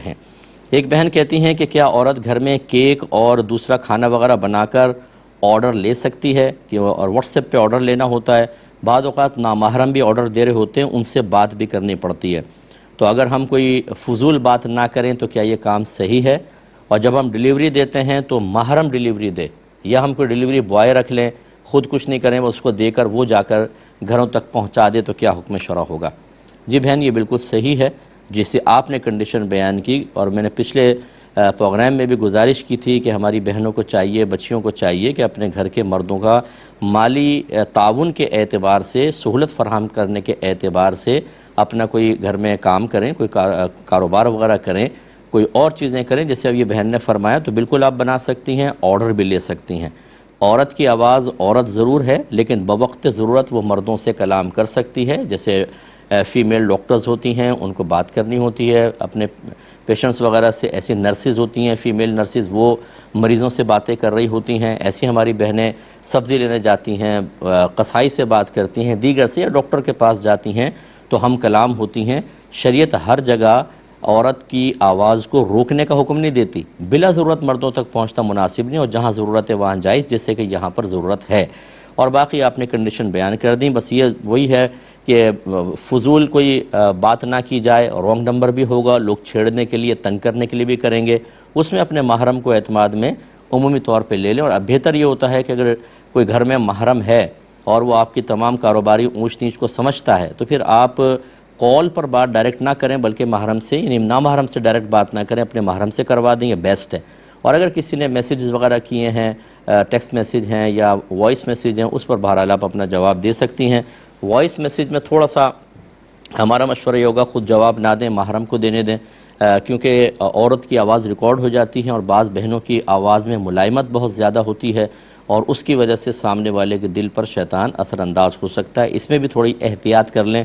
رہیں۔ ایک بہن کہتی ہیں کہ کیا عورت گھر میں کیک اور دوسرا کھانا وغیرہ بنا کر آرڈر لے سکتی ہے اور واٹس ایپ پہ آرڈر لینا ہوتا ہے؟ بعض اوقات نامحرم بھی آرڈر دے رہے ہوتے ہیں، ان سے بات بھی کرنی پڑتی ہے، تو اگر ہم کوئی فضول بات نہ کریں تو کیا یہ کام صحیح ہے؟ اور جب ہم ڈیلیوری دیتے ہیں تو محرم ڈیلیوری دے، یا ہم کوئی ڈیلیوری بوائے رکھ لیں، خود کچھ نہیں کریں، اس کو دے کر وہ جا کر گھروں تک پہنچا دے، تو کیا حکم شرع ہوگا؟ جی بہن، یہ بالکل صحیح ہے جسے آپ نے کنڈیشن بیان کی، اور میں نے پچھلے پروگرام میں بھی گزارش کی تھی کہ ہماری بہنوں کو چاہیے، بچیوں کو چاہیے کہ اپنے گھر کے مردوں کا مالی تعاون کے اعتبار سے، سہولت فراہم کرنے کے اعتبار سے اپنا کوئی گھر میں کام کریں، کوئی کاروبار وغیرہ کریں، کوئی اور چیزیں کریں۔ جیسے اب یہ بہن نے فرمایا تو بالکل آپ بنا سکتی ہیں، آرڈر بھی لے سکتی ہیں۔ عورت کی آواز عورت ضرور ہے، لیکن بوقت ضرورت وہ مردوں سے کلام کر سکتی ہے، جیسے فیمیل ڈاکٹرز ہوتی ہیں، ان کو بات کرنی ہوتی ہے اپنے پیشنٹس وغیرہ سے، ایسی نرسز ہوتی ہیں، فیمیل نرسز، وہ مریضوں سے باتیں کر رہی ہوتی ہیں، ایسی ہماری بہنیں سبزی لینے جاتی ہیں، قصائی سے بات کرتی ہیں، دیگر سے، یا ڈاکٹر کے پاس جاتی ہیں تو ہم کلام ہوتی ہیں۔ شریعت ہر جگہ عورت کی آواز کو روکنے کا حکم نہیں دیتی، بلا ضرورت مردوں تک پہنچنا مناسب نہیں، اور جہاں ضرورت ہے وہاں جائز، جیسے کہ یہاں پر ضرورت ہے۔ اور باقی آپ نے کنڈیشن بیان کر دیں، بس یہ وہی ہے کہ فضول کوئی بات نہ کی جائے، رونگ نمبر بھی ہوگا، لوگ چھیڑنے کے لیے، تنگ کرنے کے لیے بھی کریں گے، اس میں اپنے محرم کو اعتماد میں عمومی طور پہ لے لیں۔ اور اب بہتر یہ ہوتا ہے کہ اگر کوئی گھر میں محرم ہے اور وہ آپ کی تمام کاروباری اونچ نیچ کو سمجھتا ہے، تو پھر آپ کال پر بات ڈائریکٹ نہ کریں، بلکہ محرم سے، یعنی نامحرم سے ڈائریکٹ بات نہ کریں، اپنے محرم سے کروا دیں، یہ بیسٹ ہے۔ اور اگر کسی نے میسیجز وغیرہ کیے ہیں، ٹیکسٹ میسیج ہیں یا وائس میسیج ہیں، اس پر بہرحال آپ اپنا جواب دے سکتی ہیں۔ وائس میسیج میں تھوڑا سا ہمارا مشورہ یہ ہوگا، خود جواب نہ دیں، محرم کو دینے دیں، کیونکہ عورت کی آواز ریکارڈ ہو جاتی ہے، اور بعض بہنوں کی آواز میں ملائمت بہت زیادہ ہوتی ہے، اور اس کی وجہ سے سامنے والے کے دل پر شیطان اثر انداز ہو سکتا ہے۔ اس میں بھی تھوڑی احتیاط کر لیں۔